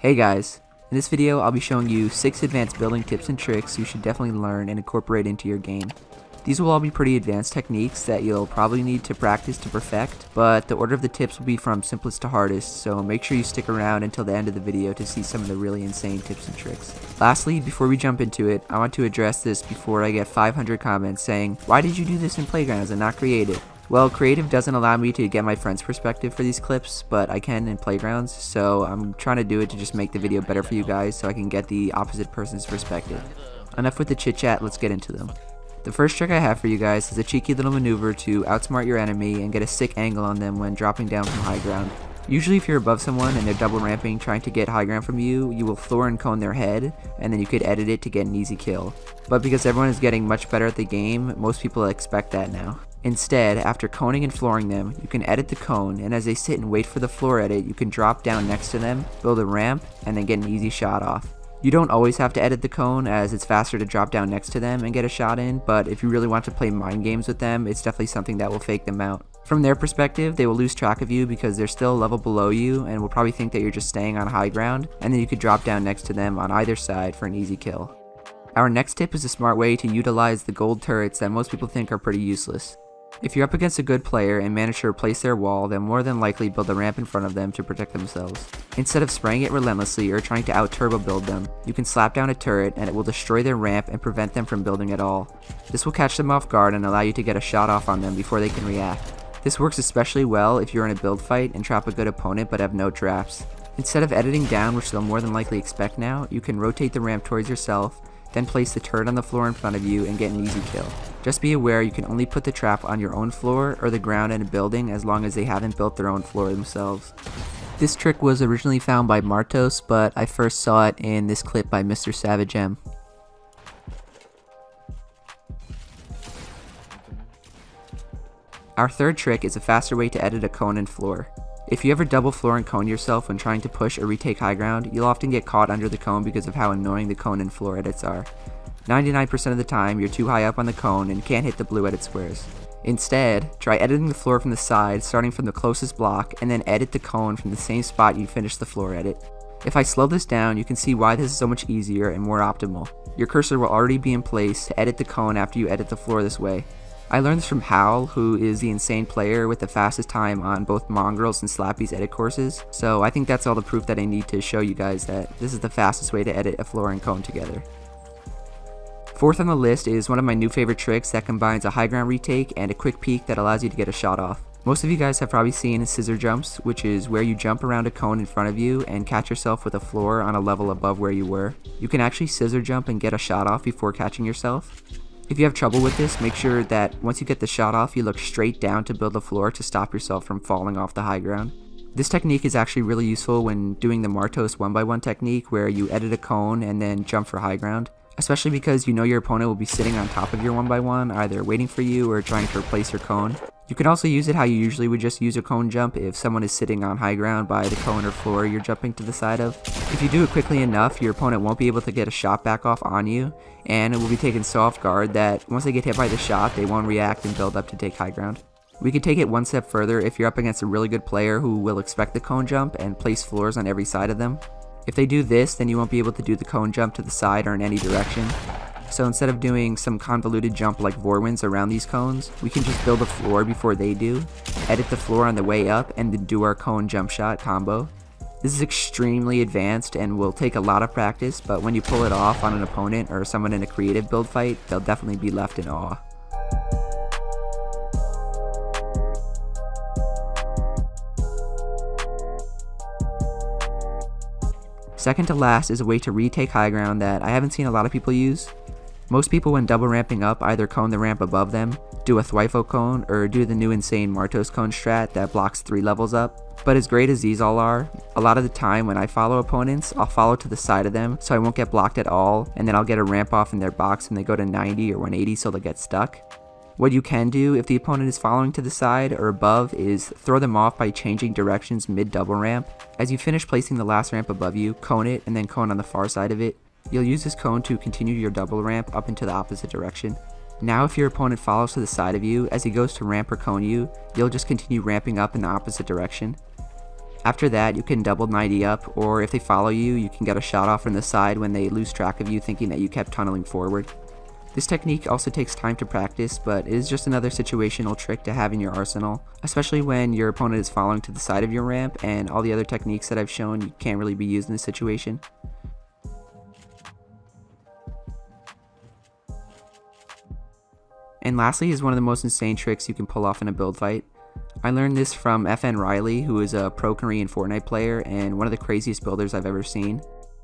Hey guys, in this video I'll be showing you 6 advanced building tips and tricks you should definitely learn and incorporate into your game. These will all be pretty advanced techniques that you'll probably need to practice to perfect, but the order of the tips will be from simplest to hardest, so make sure you stick around until the end of the video to see some of the really insane tips and tricks. Lastly, before we jump into it, I want to address this before I get 500 comments saying, "Why did you do this in Playgrounds and not Creative?" Well, Creative doesn't allow me to get my friend's perspective for these clips, but I can in Playgrounds, so I'm trying to do it to just make the video better for you guys so I can get the opposite person's perspective. Enough with the chit chat, let's get into them. The first trick I have for you guys is a cheeky little maneuver to outsmart your enemy and get a sick angle on them when dropping down from high ground. Usually if you're above someone and they're double ramping trying to get high ground from you, you will floor and cone their head, and then you could edit it to get an easy kill. But because everyone is getting much better at the game, most people expect that now. Instead, after coning and flooring them, you can edit the cone, and as they sit and wait for the floor edit, you can drop down next to them, build a ramp, and then get an easy shot off. You don't always have to edit the cone, as it's faster to drop down next to them and get a shot in, but if you really want to play mind games with them, it's definitely something that will fake them out. From their perspective, they will lose track of you because they're still a level below you and will probably think that you're just staying on high ground, and then you could drop down next to them on either side for an easy kill. Our next tip is a smart way to utilize the gold turrets that most people think are pretty useless. If you're up against a good player and manage to replace their wall, then more than likely build a ramp in front of them to protect themselves. Instead of spraying it relentlessly or trying to out-turbo build them, you can slap down a turret and it will destroy their ramp and prevent them from building at all. This will catch them off guard and allow you to get a shot off on them before they can react. This works especially well if you're in a build fight and trap a good opponent but have no traps. Instead of editing down, which they'll more than likely expect now, you can rotate the ramp towards yourself, then place the turret on the floor in front of you and get an easy kill. Just be aware you can only put the trap on your own floor or the ground in a building as long as they haven't built their own floor themselves. This trick was originally found by Martos, but I first saw it in this clip by Mr. Savage M. Our third trick is a faster way to edit a cone and floor. If you ever double floor and cone yourself when trying to push or retake high ground, you'll often get caught under the cone because of how annoying the cone and floor edits are. 99% of the time, you're too high up on the cone and can't hit the blue edit squares. Instead, try editing the floor from the side, starting from the closest block, and then edit the cone from the same spot you finished the floor edit. If I slow this down, you can see why this is so much easier and more optimal. Your cursor will already be in place to edit the cone after you edit the floor this way. I learned this from Howl, who is the insane player with the fastest time on both Mongrels and Slappy's edit courses, so I think that's all the proof that I need to show you guys that this is the fastest way to edit a floor and cone together. Fourth on the list is one of my new favorite tricks that combines a high ground retake and a quick peek that allows you to get a shot off. Most of you guys have probably seen scissor jumps, which is where you jump around a cone in front of you and catch yourself with a floor on a level above where you were. You can actually scissor jump and get a shot off before catching yourself. If you have trouble with this, make sure that once you get the shot off, you look straight down to build the floor to stop yourself from falling off the high ground. This technique is actually really useful when doing the Martos 1x1 technique where you edit a cone and then jump for high ground, especially because you know your opponent will be sitting on top of your 1x1, either waiting for you or trying to replace your cone. You can also use it how you usually would just use a cone jump if someone is sitting on high ground by the cone or floor you're jumping to the side of. If you do it quickly enough, your opponent won't be able to get a shot back off on you, and it will be taken so off guard that once they get hit by the shot, they won't react and build up to take high ground. We could take it one step further if you're up against a really good player who will expect the cone jump and place floors on every side of them. If they do this, then you won't be able to do the cone jump to the side or in any direction. So instead of doing some convoluted jump like Vorwin's around these cones, we can just build a floor before they do, edit the floor on the way up, and then do our cone jump shot combo. This is extremely advanced and will take a lot of practice, but when you pull it off on an opponent or someone in a creative build fight, they'll definitely be left in awe. Second to last is a way to retake high ground that I haven't seen a lot of people use. Most people when double ramping up either cone the ramp above them, do a Thwifo cone, or do the new insane Martos cone strat that blocks 3 levels up. But as great as these all are, a lot of the time when I follow opponents, I'll follow to the side of them so I won't get blocked at all, and then I'll get a ramp off in their box when they go to 90 or 180 so they'll get stuck. What you can do if the opponent is following to the side or above is throw them off by changing directions mid double ramp. As you finish placing the last ramp above you, cone it and then cone on the far side of it. You'll use this cone to continue your double ramp up into the opposite direction. Now if your opponent follows to the side of you, as he goes to ramp or cone you, you'll just continue ramping up in the opposite direction. After that, you can double 90 up, or if they follow you, you can get a shot off from the side when they lose track of you thinking that you kept tunneling forward. This technique also takes time to practice, but it is just another situational trick to have in your arsenal, especially when your opponent is following to the side of your ramp and all the other techniques that I've shown you can't really be used in this situation. And lastly is one of the most insane tricks you can pull off in a build fight. I learned this from FN Riley, who is a pro Korean Fortnite player and one of the craziest builders I've ever seen.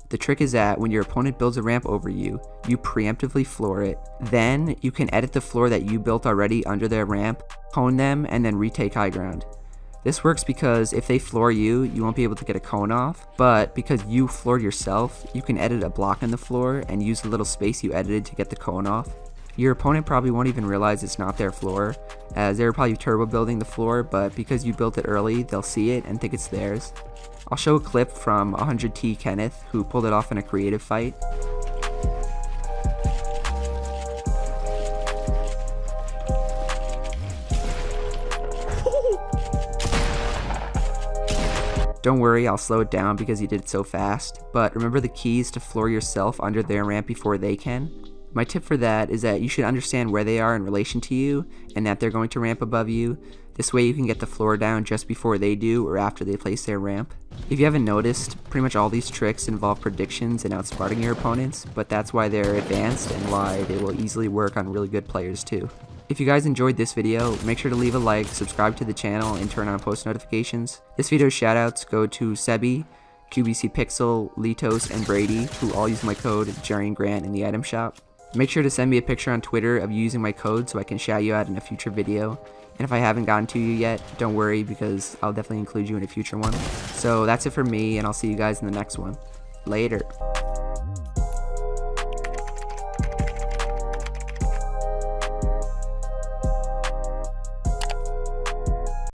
The trick is that when your opponent builds a ramp over you, you preemptively floor it. Then you can edit the floor that you built already under their ramp, cone them, and then retake high ground. This works because if they floor you, you won't be able to get a cone off, but because you floored yourself, you can edit a block in the floor and use the little space you edited to get the cone off. Your opponent probably won't even realize it's not their floor, as they were probably turbo building the floor, but because you built it early, they'll see it and think it's theirs. I'll show a clip from 100T Kenneth, who pulled it off in a creative fight. Don't worry, I'll slow it down because he did it so fast, but remember the key is to floor yourself under their ramp before they can. My tip for that is that you should understand where they are in relation to you and that they're going to ramp above you. This way you can get the floor down just before they do or after they place their ramp. If you haven't noticed, pretty much all these tricks involve predictions and outsmarting your opponents, but that's why they're advanced and why they will easily work on really good players too. If you guys enjoyed this video, make sure to leave a like, subscribe to the channel, and turn on post notifications. This video's shoutouts go to Sebi, QBC Pixel, Litos, and Brady, who all use my code JerryandGrant in the item shop. Make sure to send me a picture on Twitter of you using my code so I can shout you out in a future video. And if I haven't gotten to you yet, don't worry because I'll definitely include you in a future one. So that's it for me, and I'll see you guys in the next one. Later.